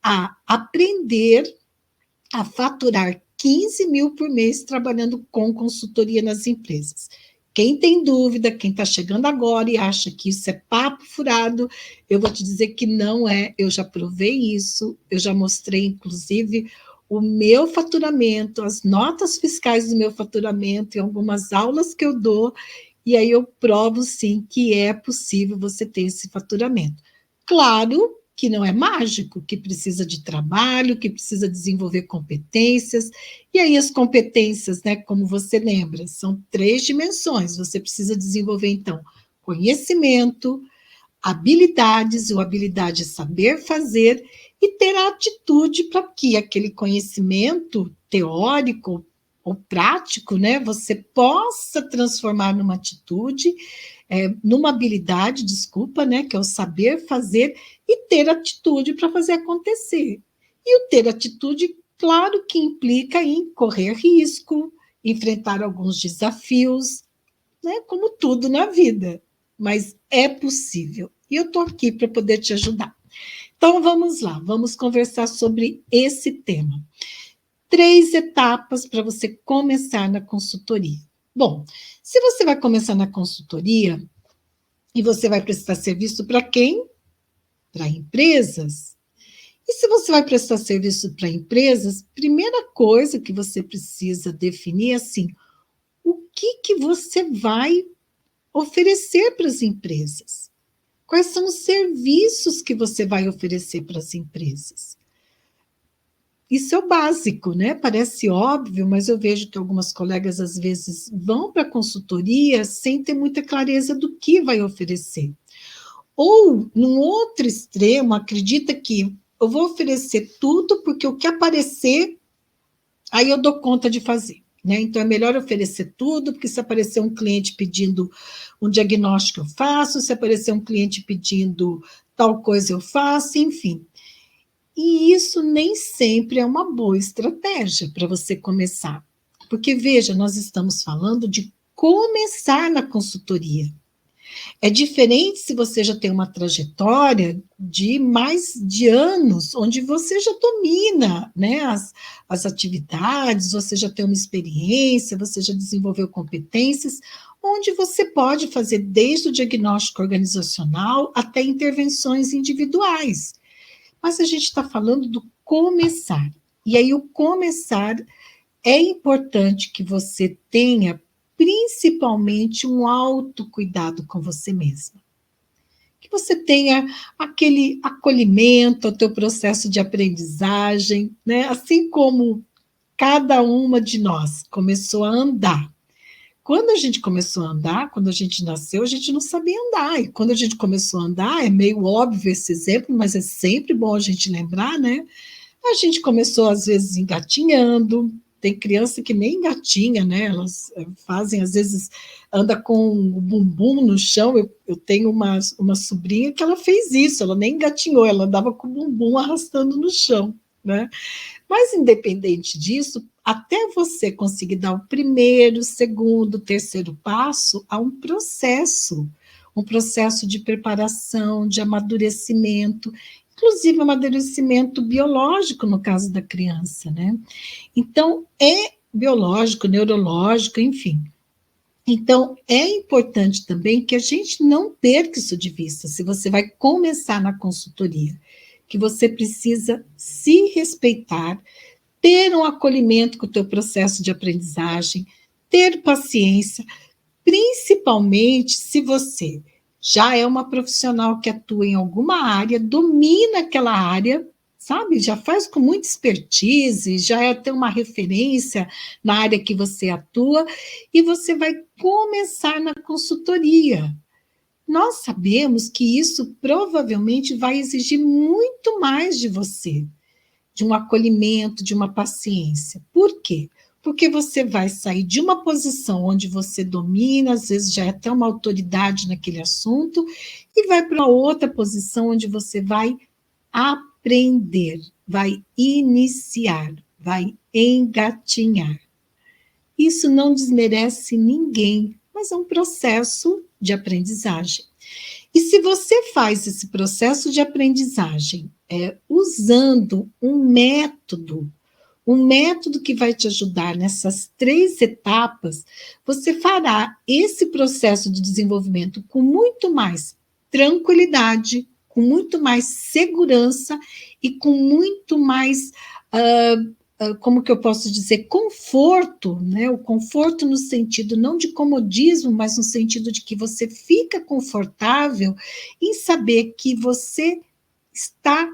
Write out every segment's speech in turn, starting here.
a aprender a faturar 15 mil por mês trabalhando com consultoria nas empresas. Quem tem dúvida, quem está chegando agora e acha que isso é papo furado, eu vou te dizer que não é. Eu já provei isso, eu já mostrei, inclusive, o meu faturamento, as notas fiscais do meu faturamento, em algumas aulas que eu dou, e aí eu provo, sim, que é possível você ter esse faturamento. Claro que não é mágico, que precisa de trabalho, que precisa desenvolver competências, e aí as competências, né, como você lembra, são 3 dimensões, você precisa desenvolver, então, conhecimento, habilidades, o habilidade é saber fazer, e ter a atitude para que aquele conhecimento teórico ou prático, né, você possa transformar numa atitude, numa habilidade, desculpa, né, que é o saber fazer e ter atitude para fazer acontecer. E o ter atitude, claro que implica em correr risco, enfrentar alguns desafios, né, como tudo na vida, mas é possível. E eu estou aqui para poder te ajudar. Então vamos lá, vamos conversar sobre esse tema. 3 etapas para você começar na consultoria. Bom, se você vai começar na consultoria e você vai prestar serviço para quem? Para empresas. E se você vai prestar serviço para empresas, primeira coisa que você precisa definir é assim, o que você vai oferecer para as empresas? Quais são os serviços que você vai oferecer para as empresas? Isso é o básico, né? Parece óbvio, mas eu vejo que algumas colegas às vezes vão para a consultoria sem ter muita clareza do que vai oferecer. Ou, num outro extremo, acredita que eu vou oferecer tudo porque o que aparecer, aí eu dou conta de fazer. Né? Então, é melhor oferecer tudo, porque se aparecer um cliente pedindo um diagnóstico, eu faço, se aparecer um cliente pedindo tal coisa, eu faço, enfim. E isso nem sempre é uma boa estratégia para você começar. Porque, veja, nós estamos falando de começar na consultoria. É diferente se você já tem uma trajetória de mais de anos, onde você já domina, né, as atividades, você já tem uma experiência, você já desenvolveu competências, onde você pode fazer desde o diagnóstico organizacional até intervenções individuais. Mas a gente está falando do começar. E aí, o começar é importante que você tenha principalmente um autocuidado com você mesma. Que você tenha aquele acolhimento ao teu processo de aprendizagem, né? Assim como cada uma de nós começou a andar. Quando a gente começou a andar, quando a gente nasceu, a gente não sabia andar. E quando a gente começou a andar, é meio óbvio esse exemplo, mas é sempre bom a gente lembrar, né? A gente começou, às vezes, engatinhando. Tem criança que nem engatinha, né? Elas fazem, às vezes, anda com o bumbum no chão. Eu tenho uma sobrinha que ela fez isso, ela nem engatinhou, ela andava com o bumbum arrastando no chão, né? Mas, independente disso, até você conseguir dar o primeiro, segundo, terceiro passo, há um processo de preparação, de amadurecimento, inclusive amadurecimento biológico no caso da criança, né? Então, é biológico, neurológico, enfim. Então, é importante também que a gente não perca isso de vista, se você vai começar na consultoria, que você precisa se respeitar, ter um acolhimento com o teu processo de aprendizagem, ter paciência, principalmente se você já é uma profissional que atua em alguma área, domina aquela área, sabe? Já faz com muita expertise, já é ter uma referência na área que você atua, e você vai começar na consultoria. Nós sabemos que isso provavelmente vai exigir muito mais de você, de um acolhimento, de uma paciência. Por quê? Porque você vai sair de uma posição onde você domina, às vezes já é até uma autoridade naquele assunto, e vai para uma outra posição onde você vai aprender, vai iniciar, vai engatinhar. Isso não desmerece ninguém, mas é um processo de aprendizagem. E se você faz esse processo de aprendizagem usando um método que vai te ajudar nessas 3 etapas, você fará esse processo de desenvolvimento com muito mais tranquilidade, com muito mais segurança e com muito mais, como que eu posso dizer, conforto, né? O conforto no sentido não de comodismo, mas no sentido de que você fica confortável em saber que você está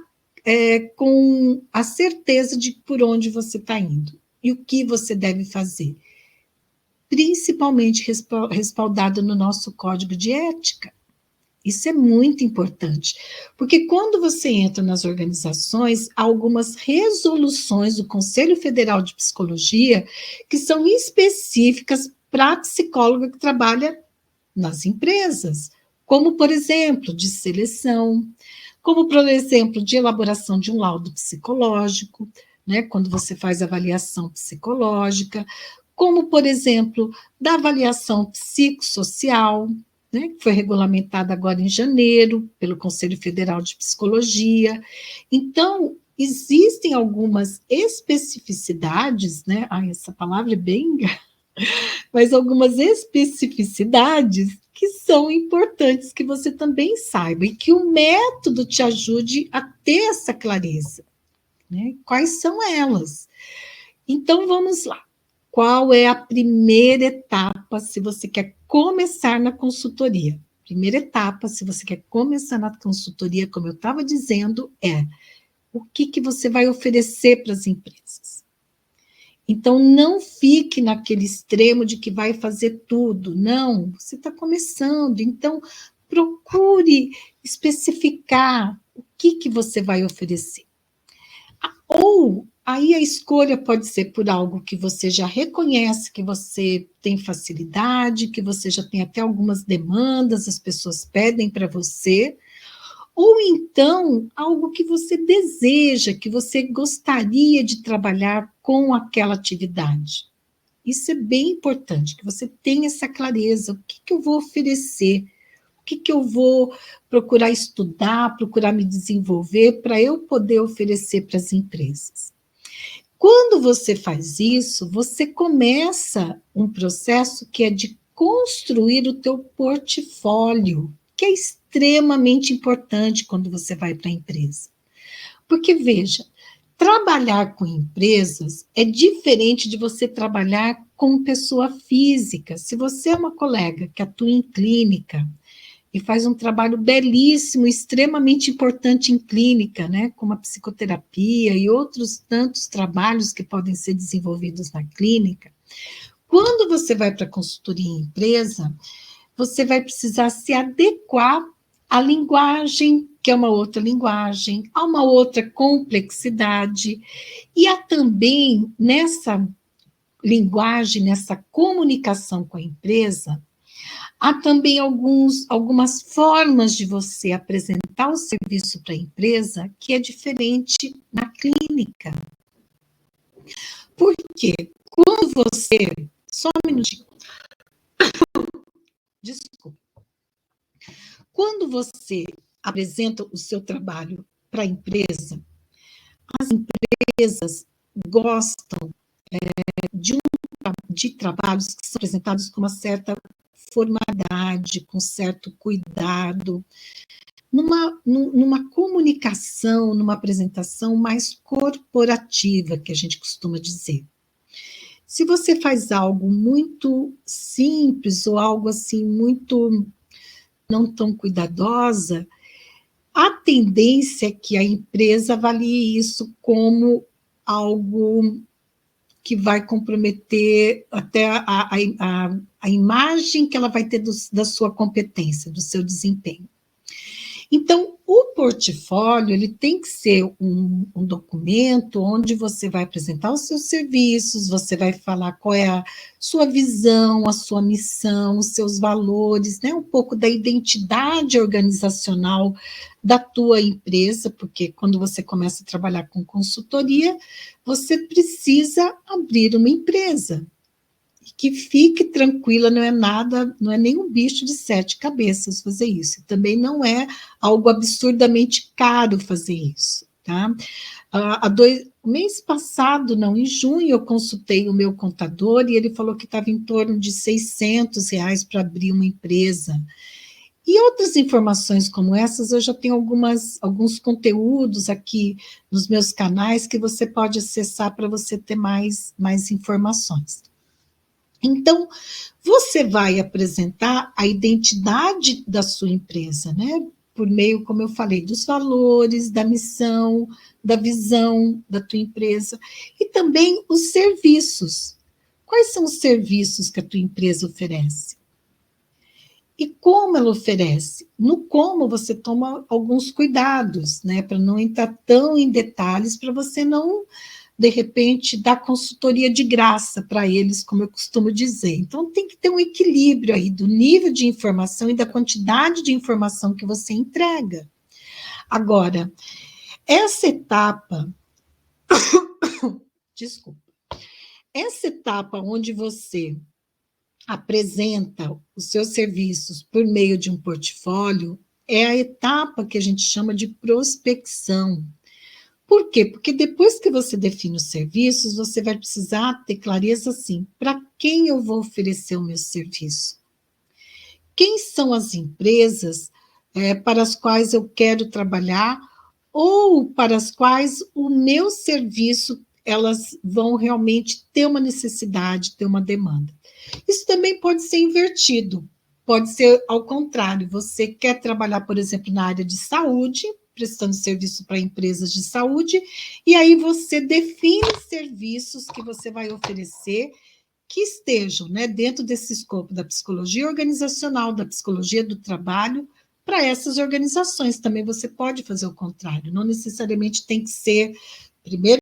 com a certeza de por onde você está indo e o que você deve fazer, principalmente respaldado no nosso código de ética. Isso é muito importante, porque quando você entra nas organizações, há algumas resoluções do Conselho Federal de Psicologia que são específicas para a psicóloga que trabalha nas empresas, como, por exemplo, de seleção, como, por exemplo, de elaboração de um laudo psicológico, né, quando você faz avaliação psicológica, como, por exemplo, da avaliação psicossocial, né, que foi regulamentada agora em janeiro pelo Conselho Federal de Psicologia. Então, existem algumas especificidades, né? Essa palavra é bem... mas algumas especificidades que são importantes que você também saiba e que o método te ajude a ter essa clareza, né? Quais são elas? Então, vamos lá. Qual é a primeira etapa se você quer começar na consultoria? Primeira etapa, se você quer começar na consultoria, como eu estava dizendo, o que você vai oferecer para as empresas. Então, não fique naquele extremo de que vai fazer tudo. Não, você está começando. Então, procure especificar o que você vai oferecer. Ou, aí a escolha pode ser por algo que você já reconhece, que você tem facilidade, que você já tem até algumas demandas, as pessoas pedem para você, ou então algo que você deseja, que você gostaria de trabalhar com aquela atividade. Isso é bem importante, que você tenha essa clareza, o que eu vou oferecer, o que eu vou procurar estudar, procurar me desenvolver para eu poder oferecer para as empresas. Quando você faz isso, você começa um processo que é de construir o teu portfólio, que é extremamente importante quando você vai para a empresa. Porque, veja, trabalhar com empresas é diferente de você trabalhar com pessoa física. Se você é uma colega que atua em clínica e faz um trabalho belíssimo, extremamente importante em clínica, né, como a psicoterapia e outros tantos trabalhos que podem ser desenvolvidos na clínica, quando você vai para a consultoria em empresa, você vai precisar se adequar à linguagem, que é uma outra linguagem, a uma outra complexidade, e há também nessa linguagem, nessa comunicação com a empresa, há também algumas formas de você apresentar o serviço para a empresa que é diferente na clínica. Por quê? Quando você... Só um minutinho. Desculpa. Quando você apresenta o seu trabalho para a empresa, as empresas gostam de trabalhos que são apresentados com uma certa formalidade, com certo cuidado, numa comunicação, numa apresentação mais corporativa, que a gente costuma dizer. Se você faz algo muito simples ou algo assim muito não tão cuidadosa, a tendência é que a empresa avalie isso como algo que vai comprometer até a imagem que ela vai ter da sua competência, do seu desempenho. Então, o portfólio ele tem que ser um documento onde você vai apresentar os seus serviços, você vai falar qual é a sua visão, a sua missão, os seus valores, né? Um pouco da identidade organizacional da tua empresa, porque quando você começa a trabalhar com consultoria, você precisa abrir uma empresa. Que fique tranquila, não é nada, não é nem um bicho de 7 cabeças fazer isso. Também não é algo absurdamente caro fazer isso, tá? Mês passado, não, em junho, eu consultei o meu contador e ele falou que estava em torno de R$ 600 para abrir uma empresa. E outras informações como essas, eu já tenho alguns conteúdos aqui nos meus canais que você pode acessar para você ter mais informações. Então, você vai apresentar a identidade da sua empresa, né? Por meio, como eu falei, dos valores, da missão, da visão da tua empresa e também os serviços. Quais são os serviços que a tua empresa oferece? E como ela oferece? No como você toma alguns cuidados, né, para não entrar tão em detalhes, para você não, de repente, dar consultoria de graça para eles, como eu costumo dizer. Então, tem que ter um equilíbrio aí do nível de informação e da quantidade de informação que você entrega. Agora, essa etapa, desculpa, essa etapa onde você apresenta os seus serviços por meio de um portfólio, é a etapa que a gente chama de prospecção. Por quê? Porque depois que você define os serviços, você vai precisar ter clareza assim, para quem eu vou oferecer o meu serviço? Quem são as empresas para as quais eu quero trabalhar ou para as quais o meu serviço elas vão realmente ter uma necessidade, ter uma demanda. Isso também pode ser invertido, pode ser ao contrário. Você quer trabalhar, por exemplo, na área de saúde, prestando serviço para empresas de saúde, e aí você define serviços que você vai oferecer que estejam, né, dentro desse escopo da psicologia organizacional, da psicologia do trabalho, para essas organizações. Também você pode fazer o contrário, não necessariamente tem que ser, primeiro,